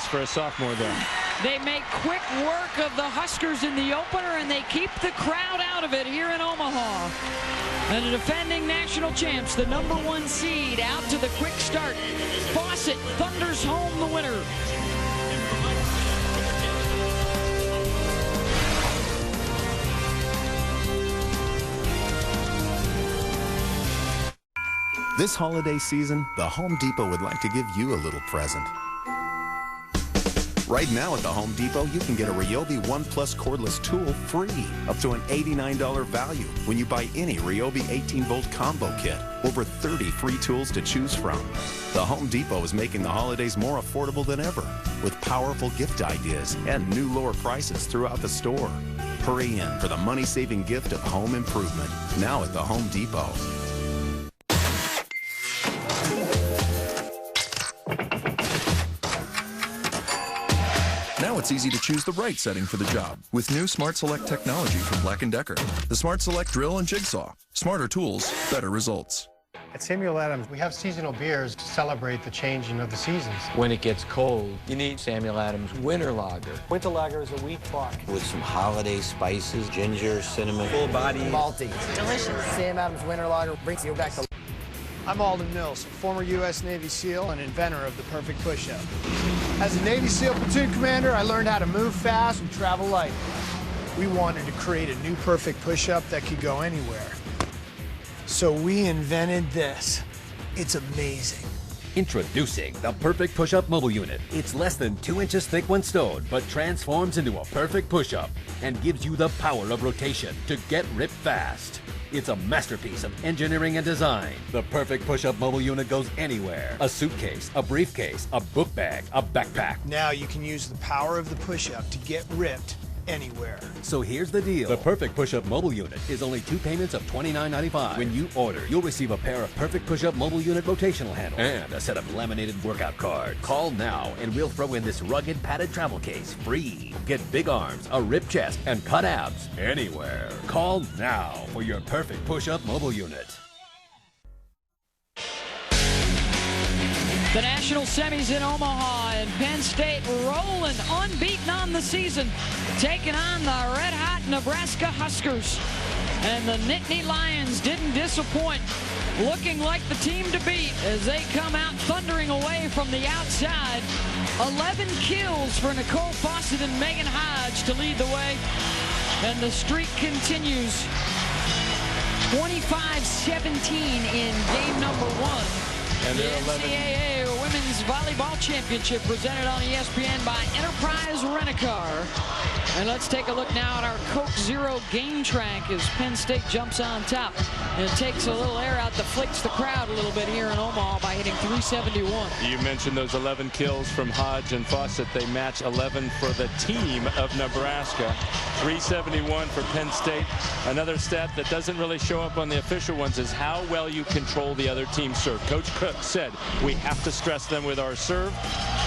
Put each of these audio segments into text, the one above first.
pace for a sophomore there. They make quick work of the Huskers in the opener, and they keep the crowd out of it here in Omaha. And the defending national champs, the #1 seed, out to the quick start. Fawcett thunders home the winner. This holiday season, the Home Depot would like to give you a little present. Right now at the Home Depot, you can get a Ryobi One Plus cordless tool free, up to an $89 value when you buy any Ryobi 18-volt combo kit. Over 30 free tools to choose from. The Home Depot is making the holidays more affordable than ever, with powerful gift ideas and new lower prices throughout the store. Hurry in for the money-saving gift of home improvement, now at the Home Depot. Now it's easy to choose the right setting for the job with new Smart Select technology from Black & Decker. The Smart Select drill and jigsaw. Smarter tools, better results. At Samuel Adams, we have seasonal beers to celebrate the changing of the seasons. When it gets cold, you need Samuel Adams Winter Lager. Winter Lager is a wheat block. With some holiday spices, ginger, cinnamon. Full body. Malty. Delicious. Sam Adams Winter Lager brings you back to... I'm Alden Mills, former U.S. Navy SEAL and inventor of the perfect push-up. As a Navy SEAL platoon commander, I learned how to move fast and travel light. We wanted to create a new perfect push-up that could go anywhere. So we invented this. It's amazing. Introducing the Perfect Push-Up Mobile Unit. It's less than 2 inches thick when stowed, but transforms into a perfect push-up and gives you the power of rotation to get ripped fast. It's a masterpiece of engineering and design. The Perfect Push-Up Mobile Unit goes anywhere. A suitcase, a briefcase, a book bag, a backpack. Now you can use the power of the push-up to get ripped anywhere. So here's the deal. The Perfect Push-Up Mobile Unit is only 2 payments of $29.95. When you order, you'll receive a pair of Perfect Push-Up Mobile Unit rotational handles and a set of laminated workout cards. Call now and we'll throw in this rugged padded travel case free. Get big arms, a ripped chest, and cut abs anywhere. Call now for your Perfect Push-Up Mobile Unit. The national semis in Omaha, and Penn State rolling unbeaten on the season, taking on the red-hot Nebraska Huskers. And the Nittany Lions didn't disappoint, looking like the team to beat as they come out thundering away from the outside. 11 kills for Nicole Fawcett and Megan Hodge to lead the way, and the streak continues. 25-17 in game number 1. And the NCAA Women's Volleyball Championship presented on ESPN by Enterprise Rent-A-Car. And let's take a look now at our Coke Zero game track as Penn State jumps on top and takes a little air out, deflates the crowd a little bit here in Omaha by hitting 371. You mentioned those 11 kills from Hodge and Fawcett. They match 11 for the team of Nebraska. 371 for Penn State. Another stat that doesn't really show up on the official ones is how well you control the other team's serve. Coach Cook said we have to stress them with our serve,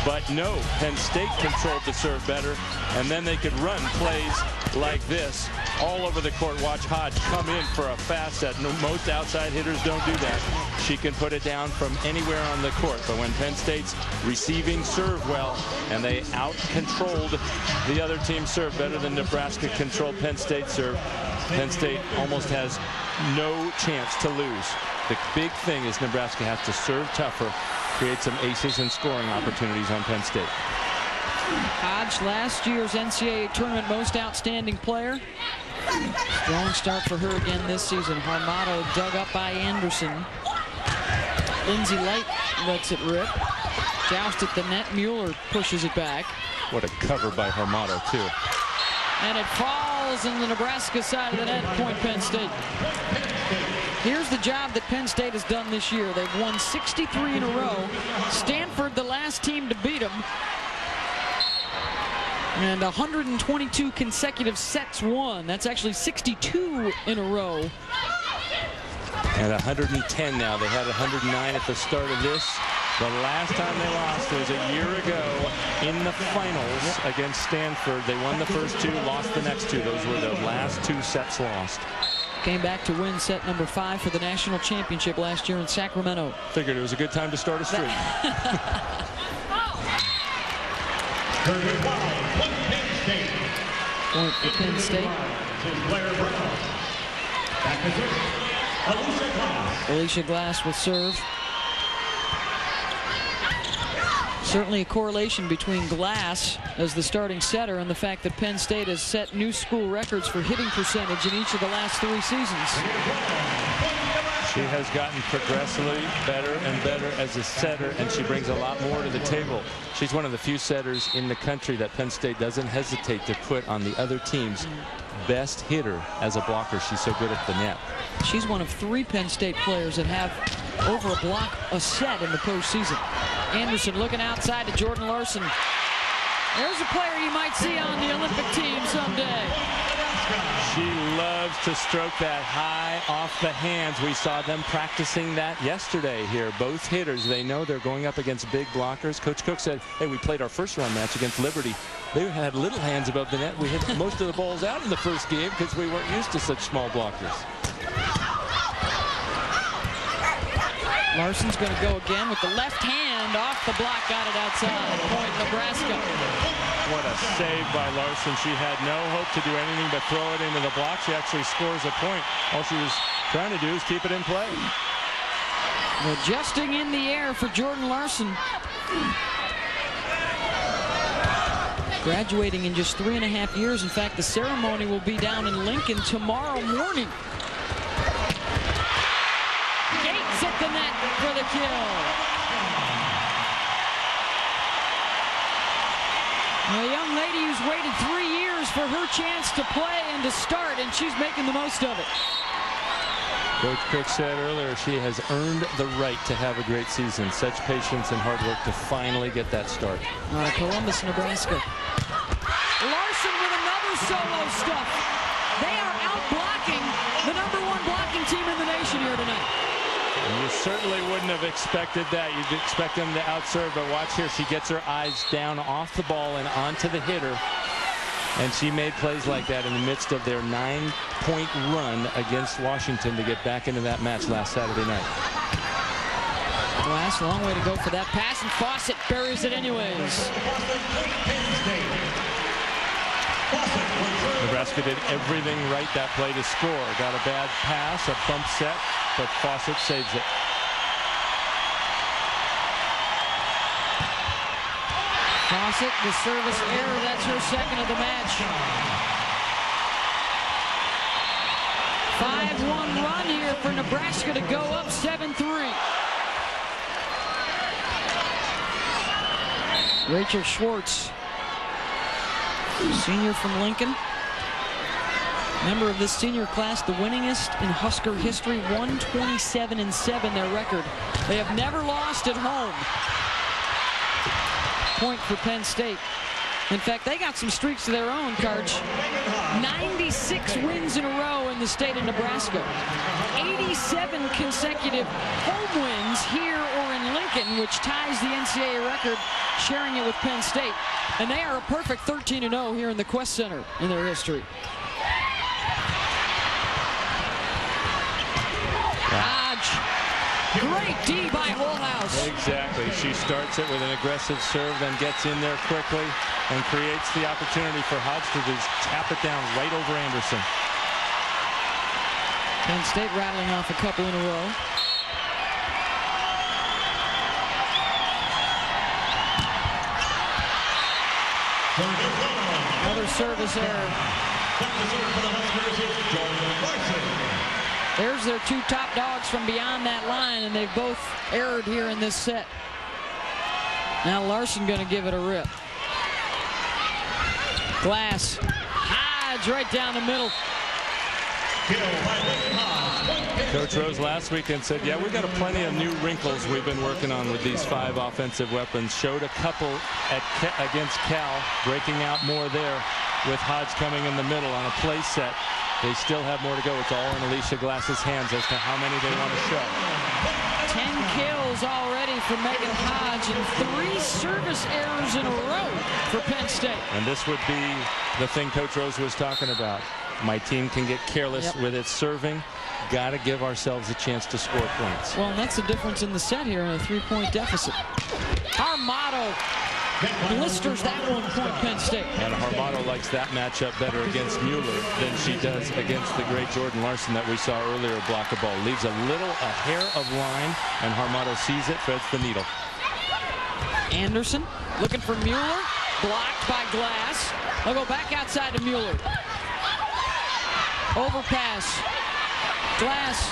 but no, Penn State controlled the serve better, and then they could run plays like this all over the court. Watch Hodge come in for a fast set. Most outside hitters don't do that. She can put it down from anywhere on the court, but when Penn State's receiving serve well, and they out-controlled the other team's serve better than Nebraska controlled Penn State's serve, Penn State almost has no chance to lose. The big thing is Nebraska has to serve tougher, create some aces and scoring opportunities on Penn State. Hodge, last year's NCAA tournament most outstanding player. Strong start for her again this season. Harmato dug up by Anderson. Lindsay Light lets it rip. Joust at the net. Mueller pushes it back. What a cover by Harmato, too. And it falls in the Nebraska side of the net. Point Penn State. Here's the job that Penn State has done this year. They've won 63 in a row. Stanford, the last team to beat them. And 122 consecutive sets won. That's actually 62 in a row. And 110 now. They had 109 at the start of this. The last time they lost was a year ago in the finals against Stanford. They won the first 2, lost the next 2. Those were the last 2 sets lost. Came back to win set number 5 for the national championship last year in Sacramento. Figured it was a good time to start a streak. Point for Penn State. Alicia Glass will serve. Certainly a correlation between Glass as the starting setter and the fact that Penn State has set new school records for hitting percentage in each of the last 3 seasons. She has gotten progressively better and better as a setter, and she brings a lot more to the table. She's one of the few setters in the country that Penn State doesn't hesitate to put on the other team's best hitter as a blocker. She's so good at the net. She's one of 3 Penn State players that have over a block a set in the postseason. Anderson looking outside to Jordan Larson. There's a player you might see on the Olympic team someday. She loves to stroke that high off the hands. We saw them practicing that yesterday here. Both hitters, they know they're going up against big blockers. Coach Cook said, hey, we played our first round match against Liberty. They had little hands above the net. We hit most of the balls out in the first game because we weren't used to such small blockers. Larson's going to go again with the left hand off the block. Got it outside. Point Nebraska. What a save by Larson. She had no hope to do anything but throw it into the block. She actually scores a point. All she was trying to do is keep it in play. Adjusting in the air for Jordan Larson. Graduating in just 3.5 years. In fact, the ceremony will be down in Lincoln tomorrow morning. Gates at the net for the kill. A young lady who's waited 3 years for her chance to play and to start, and she's making the most of it. Coach Cook said earlier she has earned the right to have a great season. Such patience and hard work to finally get that start. Columbus, Nebraska. Larson with another solo stuff. They are out blocking the #1 blocking team in the nation here tonight. And you certainly wouldn't have expected that. You'd expect them to outserve, but watch here. She gets her eyes down off the ball and onto the hitter. And she made plays like that in the midst of their 9-point run against Washington to get back into that match last Saturday night. Glass, a long way to go for that pass, and Fawcett buries it anyways. Nebraska did everything right that play to score. Got a bad pass, a bump set, but Fawcett saves it. Fawcett, the service error, that's her second of the match. 5-1 run here for Nebraska to go up 7-3. Rachel Schwartz, senior from Lincoln. Member of this senior class, the winningest in Husker history, 127-7 their record. They have never lost at home. Point for Penn State. In fact, they got some streaks of their own, Karch. 96 wins in a row in the state of Nebraska. 87 consecutive home wins here or in Lincoln, which ties the NCAA record, sharing it with Penn State. And they are a perfect 13-0 here in the Quest Center in their history. Hodge. Great D by Holthouse. Exactly. She starts it with an aggressive serve, then gets in there quickly and creates the opportunity for Hodge to just tap it down right over Anderson. Penn State rattling off a couple in a row. Another service error. There's their 2 top dogs from beyond that line, and they've both erred here in this set. Now Larson going to give it a rip. Glass. Hodge right down the middle. Coach Rose last weekend said, yeah, we've got plenty of new wrinkles we've been working on with these 5 offensive weapons. Showed a couple against Cal, breaking out more there with Hodge coming in the middle on a play set. They still have more to go. It's all in Alicia Glass's hands as to how many they want to show. 10 kills already for Megan Hodge and 3 service errors in a row for Penn State. And this would be the thing Coach Rose was talking about. My team can get careless with its serving. Got to give ourselves a chance to score points. Well, and that's the difference in the set here in a 3-point deficit. Our motto blisters that one, point Penn State. And Harmado likes that matchup better against Mueller than she does against the great Jordan Larson that we saw earlier block a ball. Leaves a hair of line, and Harmado sees it, threads the needle. Anderson looking for Mueller, blocked by Glass. They'll go back outside to Mueller. Overpass. Glass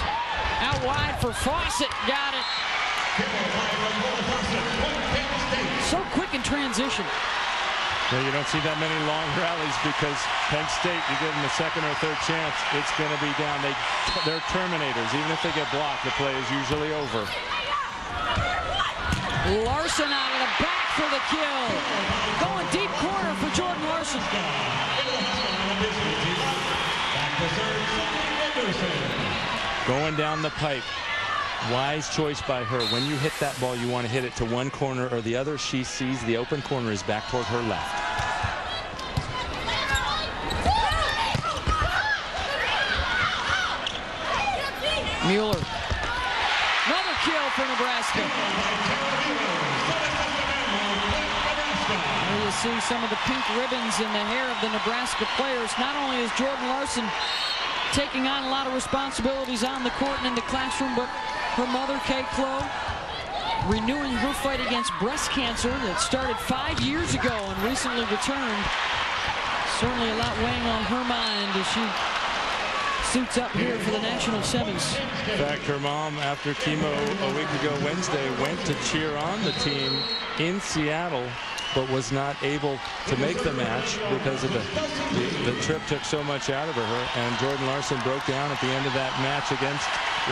out wide for Fawcett. Got it. So quick in transition. Well, you don't see that many long rallies because Penn State, you give them a second or third chance, it's going to be down. They're terminators. Even if they get blocked, the play is usually over. Larson out of the back for the kill. Going deep corner for Jordan Larson. Going down the pipe. Wise choice by her. When you hit that ball, you want to hit it to one corner or the other. She sees the open corner is back toward her left. Mueller. Another kill for Nebraska. There you see some of the pink ribbons in the hair of the Nebraska players. Not only is Jordan Larson taking on a lot of responsibilities on the court and in the classroom, but her mother, Kay Clough, renewing her fight against breast cancer that started 5 years ago and recently returned. Certainly a lot weighing on her mind as she suits up here for the national semis. In fact, her mom, after chemo a week ago Wednesday, went to cheer on the team in Seattle, but was not able to make the match because of the trip took so much out of her. And Jordan Larson broke down at the end of that match against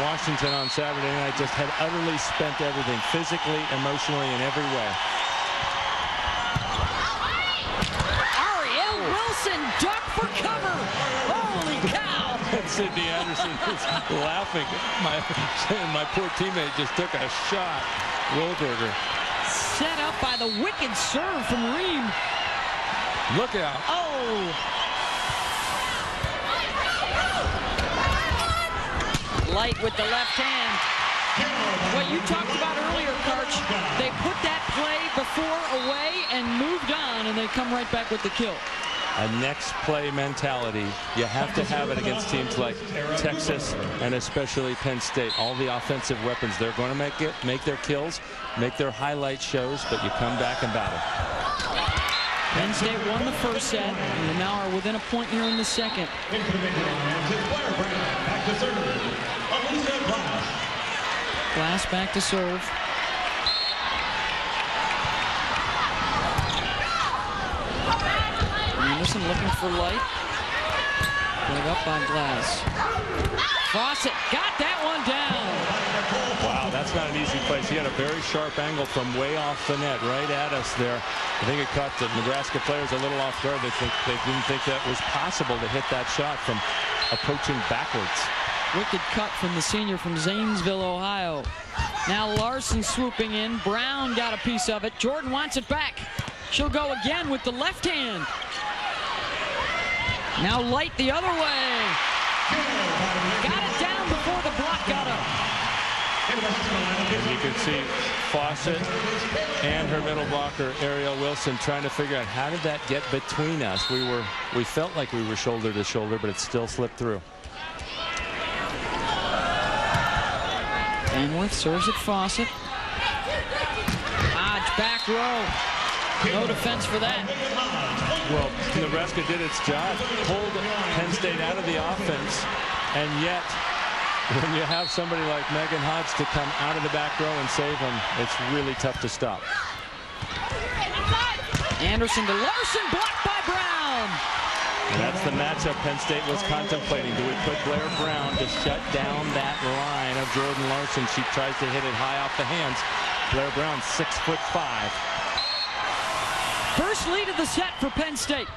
Washington on Saturday night, just had utterly spent everything, physically, emotionally, in every way. Ariel Wilson, duck for cover. Holy cow. Sydney Anderson is laughing. My poor teammate just took a shot. Wilberger. Set up by the wicked serve from Ream. Look out. Oh. Light with the left hand. What you talked about earlier, Karch, they put that play before away and moved on, and they come right back with the kill. A next play mentality. You have to have it against teams like Texas and especially Penn State. All the offensive weapons, they're going to make their kills, make their highlight shows, but you come back and battle. Penn State won the first set, and now are within a point here in the second. Glass back to serve. Anderson looking for Light. Put up by Glass. Fawcett got that one down. Wow, that's not an easy place. He had a very sharp angle from way off the net, right at us there. I think it caught the Nebraska players a little off guard. They didn't think that was possible to hit that shot from approaching backwards. Wicked cut from the senior from Zanesville, Ohio. Now Larson swooping in. Brown got a piece of it. Jordan wants it back. She'll go again with the left hand. Now Light the other way. Got it down before the block got up. And you can see Fawcett and her middle blocker, Ariel Wilson, trying to figure out how did that get between us. We felt like we were shoulder to shoulder, but it still slipped through. Anworth serves at Fawcett. Hodge back row. No defense for that. Well, Nebraska did its job, pulled Penn State out of the offense, and yet when you have somebody like Megan Hodge to come out of the back row and save them, it's really tough to stop. Anderson to Larson, blocked by Brown. And that's the matchup Penn State was contemplating. Do we put Blair Brown to shut down that line of Jordan Larson? She tries to hit it high off the hands. Blair Brown, 6'5". First lead of the set for Penn State.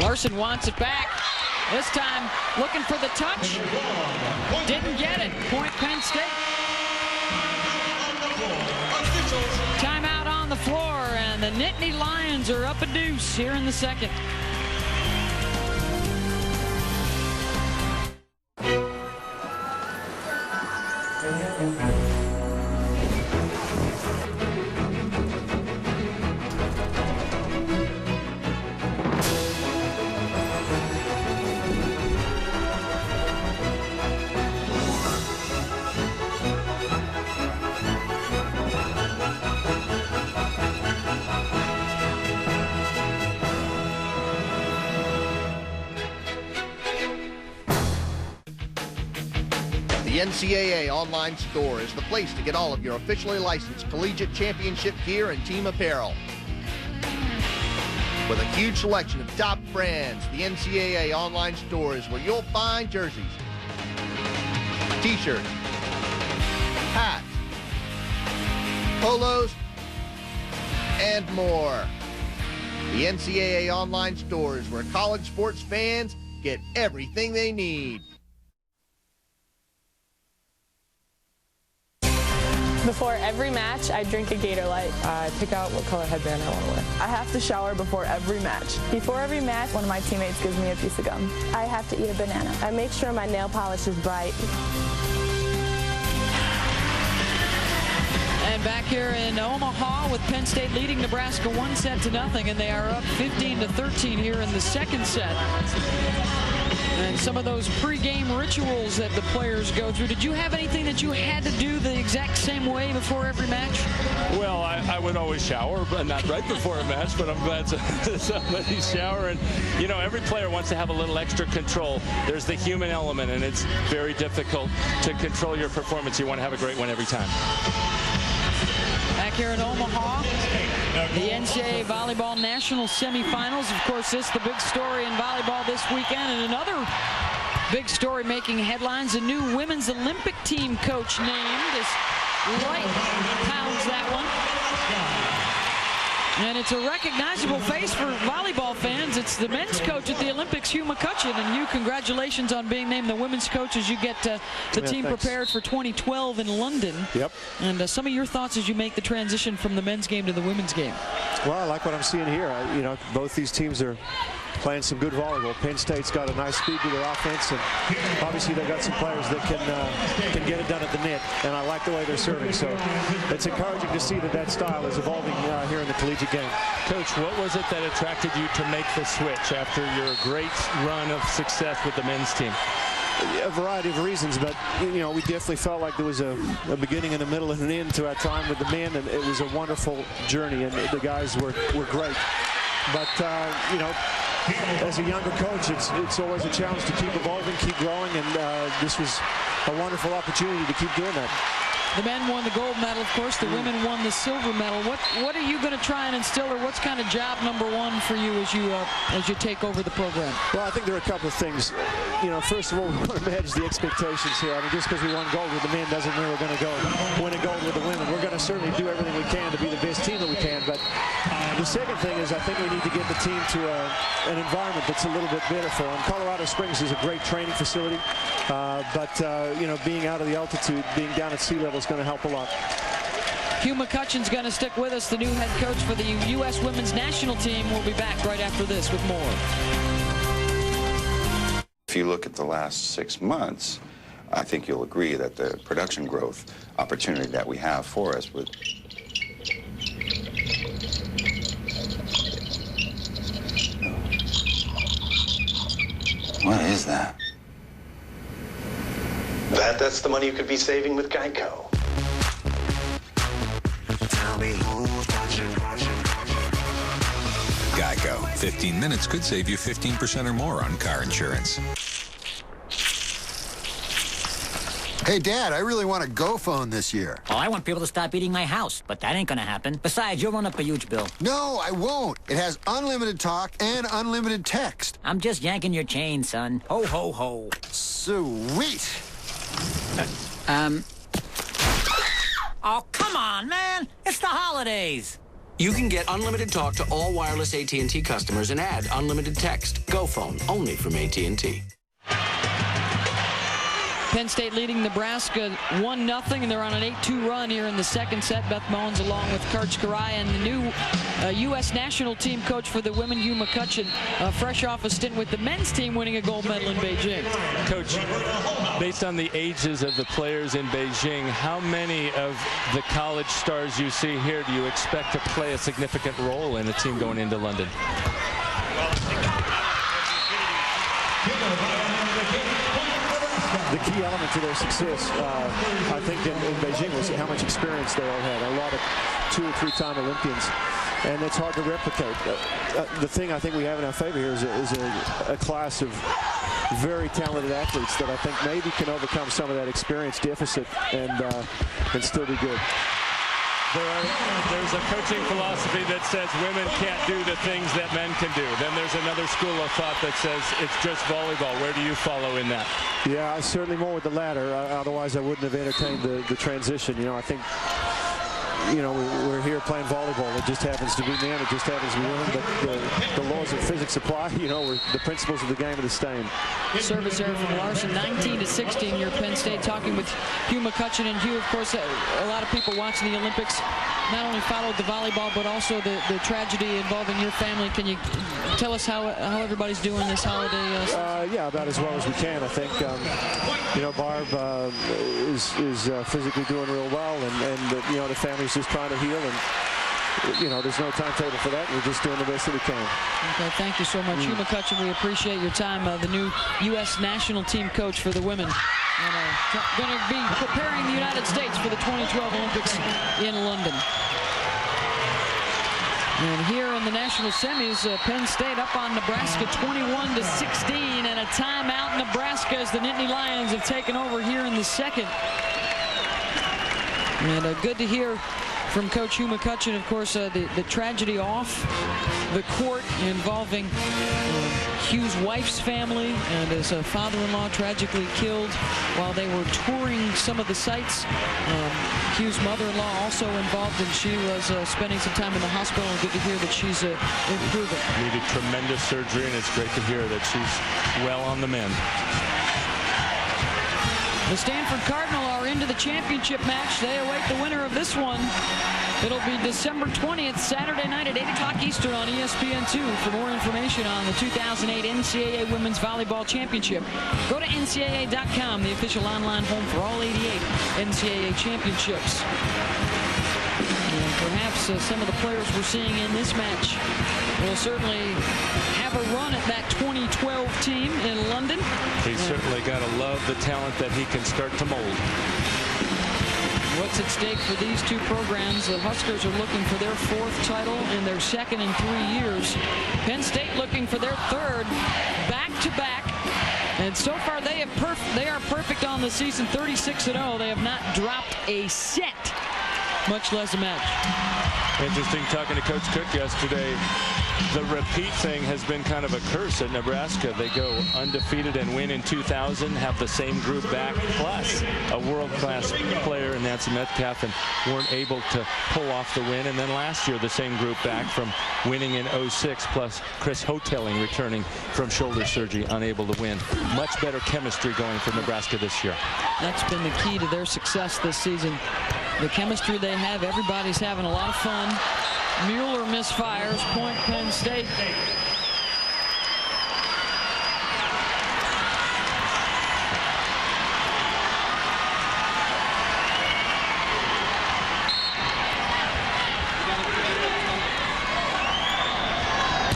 Larson wants it back. This time looking for the touch. Didn't get it. Point Penn State. Timeout on the floor, and the Nittany Lions are up a deuce here in the second. The NCAA online store is the place to get all of your officially licensed collegiate championship gear and team apparel. With a huge selection of top brands, the NCAA online store is where you'll find jerseys, t-shirts, hats, polos, and more. The NCAA online store is where college sports fans get everything they need. Before every match, I drink a Gatorade. I pick out what color headband I want to wear. I have to shower before every match. Before every match, one of my teammates gives me a piece of gum. I have to eat a banana. I make sure my nail polish is bright. And back here in Omaha with Penn State leading Nebraska 1-0, and they are up 15-13 here in the second set. And some of those pregame rituals that the players go through. Did you have anything that you had to do the exact same way before every match? Well, I would always shower, but not right before a match, but I'm glad somebody's showering. You know, every player wants to have a little extra control. There's the human element, and it's very difficult to control your performance. You want to have a great one every time. Back here in Omaha, the NCAA Volleyball National Semifinals. Of course, this is the big story in volleyball this weekend. And another big story making headlines, a new women's Olympic team coach named. As Light pounds that one. And it's a recognizable face for volleyball fans. It's the men's coach at the Olympics, Hugh McCutcheon. And Hugh, congratulations on being named the women's coach as you get the team prepared for 2012 in London. Yep. And some of your thoughts as you make the transition from the men's game to the women's game. Well, I like what I'm seeing here. You know, both these teams are playing some good volleyball. Penn State's got a nice speed to their offense, and obviously they've got some players that can get it done at the net, and I like the way they're serving. So it's encouraging to see that style is evolving here in the collegiate game. Coach, what was it that attracted you to make the switch after your great run of success with the men's team? A variety of reasons, but you know, we definitely felt like there was a beginning and a middle and an end to our time with the men, and it was a wonderful journey, and the guys were great. But you know, as a younger coach, it's always a challenge to keep evolving, keep growing, and this was a wonderful opportunity to keep doing that. The men won the gold medal, of course. The women won the silver medal. What are you going to try and instill, or what's kind of job number one for you as you take over the program? Well, I think there are a couple of things. You know, first of all, we want to manage the expectations here. I mean, just because we won gold with the men doesn't mean we're going to go win a gold with the women. We're going to certainly do everything we can to be the best team that we can. But the second thing is I think we need to get the team to an environment that's a little bit better for them. Colorado Springs is a great training facility, but you know, being out of the altitude, being down at sea level is going to help a lot. Hugh McCutcheon's going to stick with us, the new head coach for the U.S. women's national team. We'll be back right after this with more. If you look at the last 6 months, I think you'll agree that the production growth opportunity that we have for us with What is that? That's the money you could be saving with Geico. Tell me who's watching. Geico. 15 minutes could save you 15% or more on car insurance. Hey, Dad, I really want a Go phone this year. Oh, I want people to stop eating my house, but that ain't gonna happen. Besides, you'll run up a huge bill. No, I won't. It has unlimited talk and unlimited text. I'm just yanking your chain, son. Ho, ho, ho. Sweet. Oh, come on, man. It's the holidays. You can get unlimited talk to all wireless AT&T customers and add unlimited text. Go phone, only from AT&T. Penn State leading Nebraska 1-0, and they're on an 8-2 run here in the second set. Beth Mowins along with Karch Karai, and the new U.S. national team coach for the women, Hugh McCutcheon, fresh off a stint with the men's team, winning a gold medal in Beijing. Coach, based on the ages of the players in Beijing, how many of the college stars you see here do you expect to play a significant role in the team going into London? The key element to their success, I think, in Beijing was how much experience they all had. A lot of 2- or 3-time Olympians. and it's hard to replicate. The thing I think we have in our favor here is a class of very talented athletes that I think maybe can overcome some of that experience deficit and still be good. There's a coaching philosophy that says women can't do the things that men can do. Then there's another school of thought that says it's just volleyball. Where do you follow in that? Yeah, certainly more with the latter. Otherwise, I wouldn't have entertained the transition. You know, I think, you know, we're here playing volleyball. It just happens to be men. It just happens to be women. But the laws of physics apply. You know, the principles of the game are the same. Service error from Larson, 19-16. Your Penn State talking with Hugh McCutcheon. And Hugh, of course, a lot of people watching the Olympics not only followed the volleyball, but also the tragedy involving your family. Can you tell us how everybody's doing this holiday? Yeah, about as well as we can, I think. You know, Barb is physically doing real well, and you know, the family's just trying to heal, and you know, there's no timetable for that. We're just doing the best that we can. Okay, thank you so much. Hugh McCutcheon, we appreciate your time. The new U.S. national team coach for the women. And going to be preparing the United States for the 2012 Olympics in London. And here in the national semis, Penn State up on Nebraska 21-16, and a timeout Nebraska as the Nittany Lions have taken over here in the second. And good to hear from Coach Hugh McCutcheon, of course, the tragedy off the court involving Hugh's wife's family and his father-in-law tragically killed while they were touring some of the sites. Hugh's mother-in-law also involved, and she was spending some time in the hospital, and good to hear that she's improving. Needed tremendous surgery, and it's great to hear that she's well on the mend. The Stanford Cardinal are into the championship match. They await the winner of this one. It'll be December 20th, Saturday night at 8 o'clock Eastern on ESPN2. For more information on the 2008 NCAA Women's Volleyball Championship, go to NCAA.com, the official online home for all 88 NCAA championships. And perhaps some of the players we're seeing in this match will certainly have a run at that 2012 team in London. He's certainly got to love the talent that he can start to mold. What's at stake for these two programs? The Huskers are looking for their fourth title in their second in 3 years. Penn State looking for their third back-to-back. And so far they are perfect on the season, 36-0. They have not dropped a set, much less a match. Interesting talking to Coach Cook yesterday. The repeat thing has been kind of a curse at Nebraska. They go undefeated and win in 2000, have the same group back, plus a world-class player in Nancy Metcalf, and weren't able to pull off the win. And then last year, the same group back from winning in 06, plus Chris Hotelling returning from shoulder surgery, unable to win. Much better chemistry going for Nebraska this year. That's been the key to their success this season. The chemistry they have, everybody's having a lot of fun. Mueller misfires, point Penn State.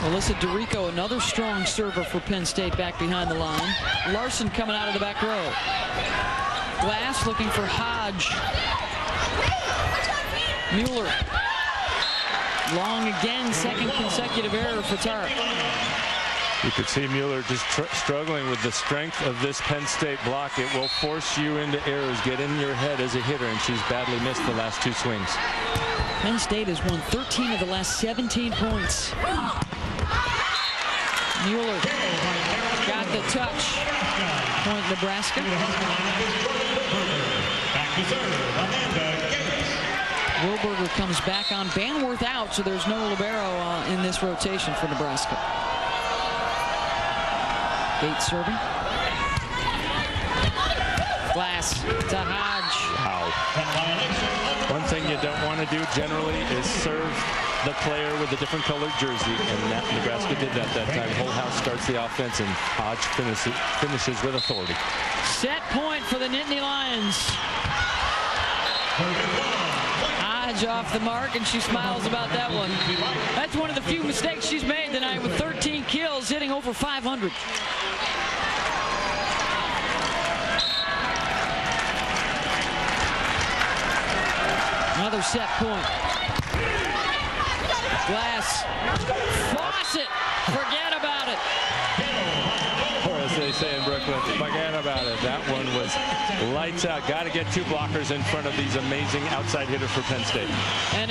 Alyssa DeRico, another strong server for Penn State back behind the line. Larson coming out of the back row. Glass looking for Hodge. Mueller. Long again, second consecutive error for Tarek. You could see Mueller just struggling with the strength of this Penn State block. It will force you into errors, get in your head as a hitter, and she's badly missed the last two swings. Penn State has won 13 of the last 17 points. Mueller got the touch. Point Nebraska. Back to serve, Amanda Gates. Wilberger comes back on. Banworth out, so there's no libero in this rotation for Nebraska. Gates serving. Glass to Hodge. Wow. One thing you don't want to do generally is serve the player with a different colored jersey, and Nebraska did that time. Whole house starts the offense, and Hodge finishes with authority. Set point for the Nittany Lions. Hodge off the mark, and she smiles about that one. That's one of the few mistakes she's made tonight with 13 kills, hitting over 500. Another set point. Glass this. Fawcett, forget about it. Or as they say in Brooklyn, forget about it. That one was lights out. Got to get two blockers in front of these amazing outside hitters for Penn State. And